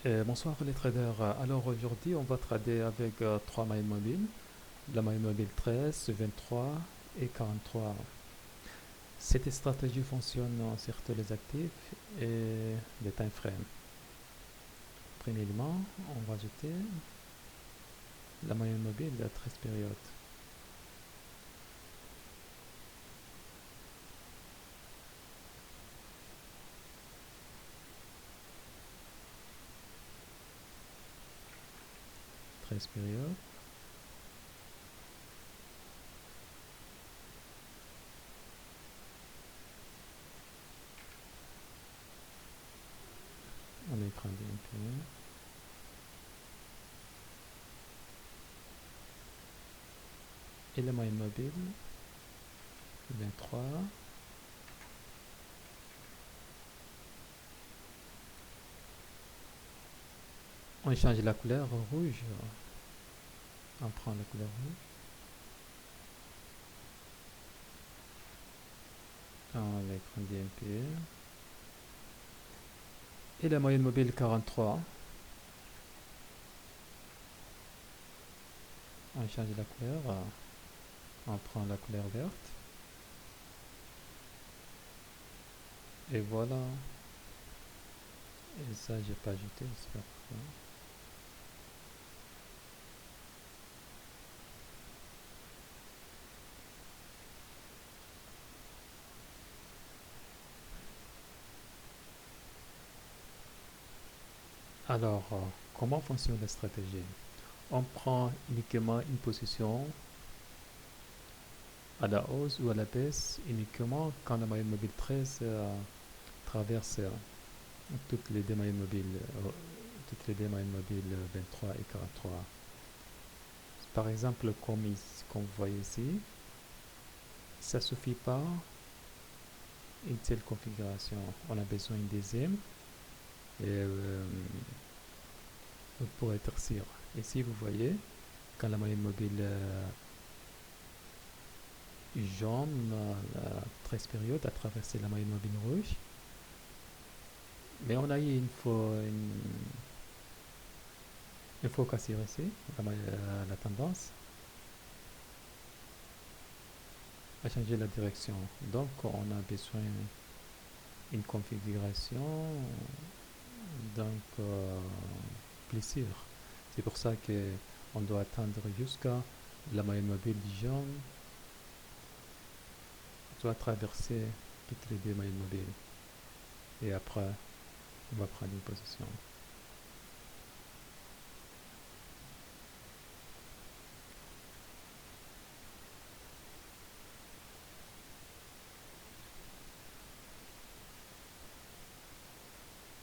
Bonsoir les traders. Alors aujourd'hui, on va trader avec trois moyennes mobiles. La moyenne mobile 13, 23 et 43. Cette stratégie fonctionne sur tous les actifs et les time frames. Premièrement, on va jeter la moyenne mobile de 13 périodes. Treize périodes. On écran DMP. Et la moyenne mobile 23. On change la couleur rouge. On prend la couleur rouge. On l'écran DMP. Et la moyenne mobile 43. On change la couleur. On prend la couleur verte. Et voilà. Et ça, j'ai pas ajouté, je sais pas pourquoi. Alors, comment fonctionne la stratégie? On prend uniquement une position à la hausse ou à la baisse uniquement quand la moyenne mobile 13 traverse toutes les deux moyennes mobiles, toutes les deux moyennes mobiles 23 et 43. Par exemple, comme vous voyez ici, ça ne suffit pas une telle configuration. On a besoin d'une deuxième et pour être sûr. Ici, vous voyez, quand la moyenne mobile jaune, la 13 période, a traversé la moyenne mobile rouge, mais on a eu une fois cassé ici, la tendance a changé la direction. Donc, on a besoin d'une configuration donc, plus sûre. C'est pour ça qu'on doit attendre jusqu'à la moyenne mobile du jaune doit traverser toutes les deux moyennes mobiles. Et après, on va prendre une position.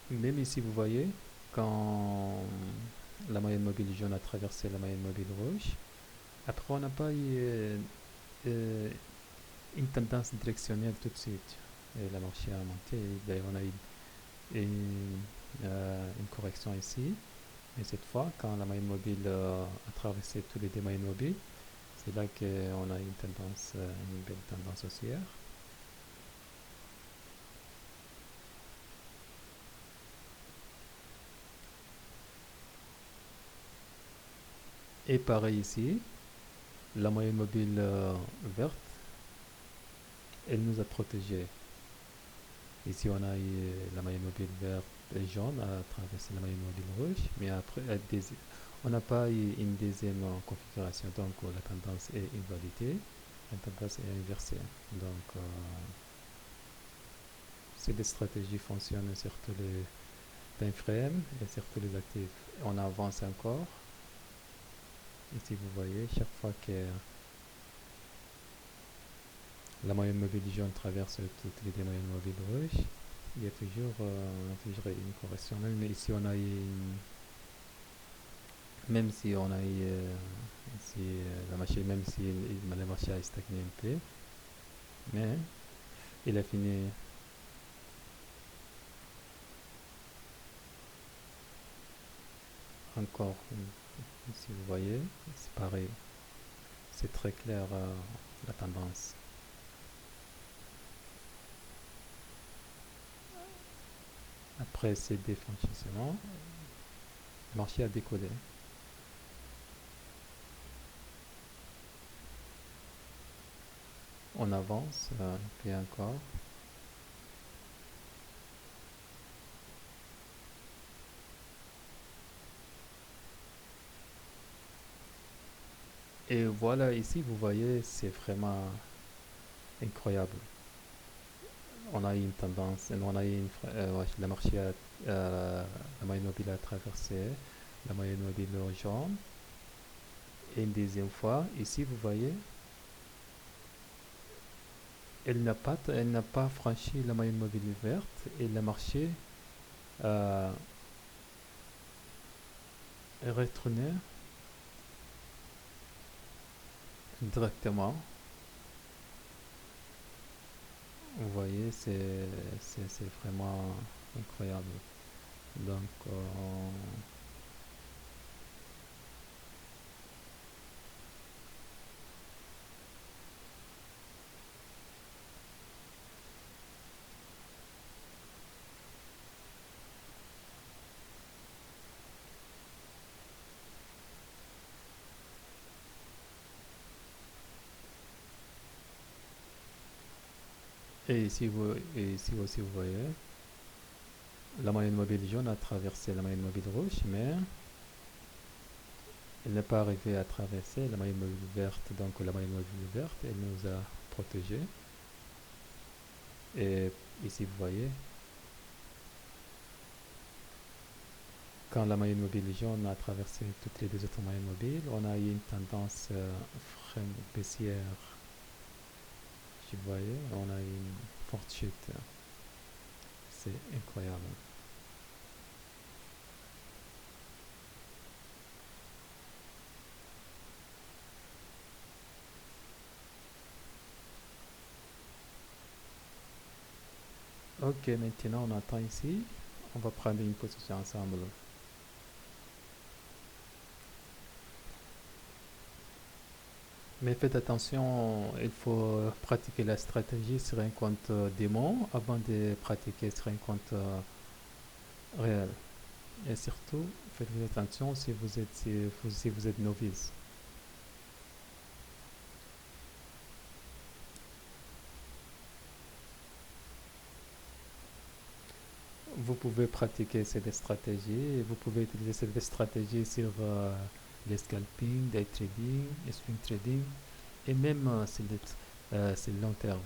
Même ici, vous voyez, quand la moyenne mobile jaune a traversé la moyenne mobile rouge, après on n'a pas eu euh, une tendance directionnelle tout de suite. Et la marché a monté, d'ailleurs on a eu une correction ici. Et cette fois, quand la moyenne mobile a traversé tous les deux moyennes mobiles, c'est là qu'on a une belle tendance haussière. Et pareil ici, la moyenne mobile verte, elle nous a protégés. Ici, on a eu la moyenne mobile verte et jaune à traverser la moyenne mobile rouge, mais après, on n'a pas eu une deuxième configuration, donc la tendance est invalidée, la tendance est inversée. Donc, ces stratégies fonctionnent sur tous les time frames et sur tous les actifs. On avance encore. Ici, vous voyez, chaque fois que la moyenne mobile jaune traverse toutes les deux moyennes mobiles rouges, il y a toujours une correction. Même ici, on a eu même si on a eu si, la machine, même si la machine a stagné un peu, mais il a fini encore. Si vous voyez, c'est pareil, c'est très clair la tendance. Après ces défranchissements, Le marché a décollé. On avance, puis encore. Et voilà, ici, vous voyez, c'est vraiment incroyable. On a eu une tendance, on a eu ouais, le marché, la moyenne mobile a traversé la moyenne mobile jaune. Et une deuxième fois, ici, vous voyez, elle n'a pas franchi la moyenne mobile verte et le marché euh, est retourné directement. Vous voyez, c'est vraiment incroyable. Donc, et ici aussi, vous voyez, la moyenne mobile jaune a traversé la moyenne mobile rouge, mais elle n'est pas arrivée à traverser la moyenne mobile verte. Donc, la moyenne mobile verte, elle nous a protégés. Et ici, vous voyez, quand la moyenne mobile jaune a traversé toutes les deux autres moyennes mobiles, on a eu une tendance baissière. Vous voyez, on a eu une forte chute. C'est incroyable. Ok, maintenant on attend ici. On va prendre une position ensemble. Mais faites attention, il faut pratiquer la stratégie sur un compte démon avant de pratiquer sur un compte réel. Et surtout, faites attention si vous êtes novice. Vous pouvez pratiquer cette stratégie. Vous pouvez utiliser cette stratégie sur les scalping, day trading, swing trading et même sur le long terme.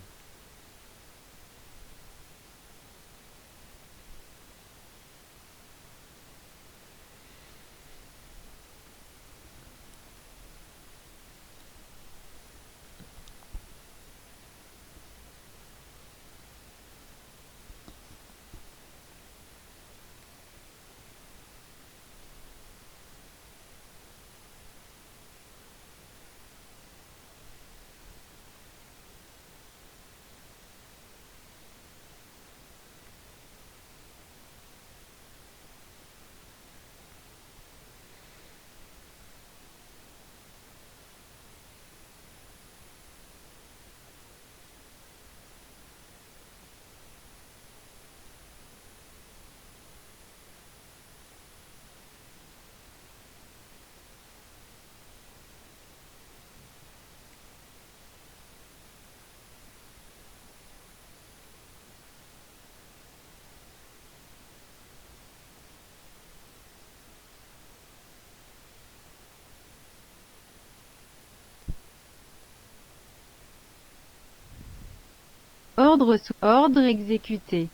Ordre sous ordre exécuté.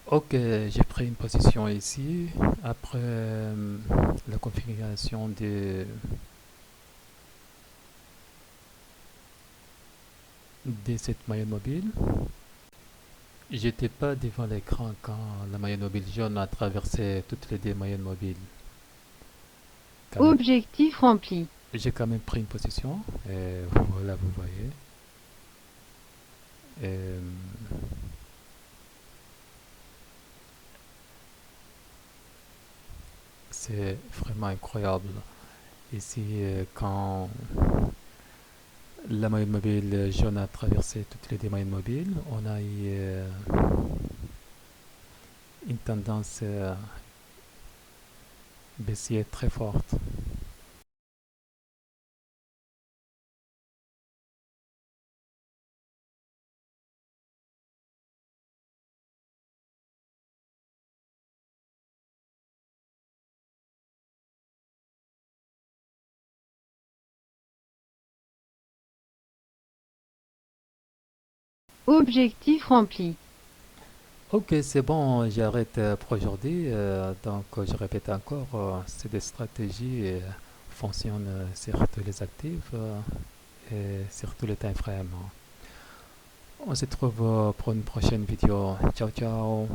Ok, j'ai pris une position ici. Après la configuration de cette moyenne mobile, j'étais pas devant l'écran quand la moyenne mobile jaune a traversé toutes les deux moyennes mobiles. Quand même, Objectif rempli. j'ai quand même pris une position. Et voilà, vous voyez. Et, c'est vraiment incroyable. Ici, quand la moyenne mobile jaune a traversé toutes les deux moyennes mobiles, on a eu une tendance baissière très forte. Objectif rempli. Ok, c'est bon, j'arrête pour aujourd'hui. Donc, je répète encore, c'est des stratégies fonctionnent sur tous les actifs et sur tous les time frames. On se retrouve pour une prochaine vidéo. Ciao, ciao.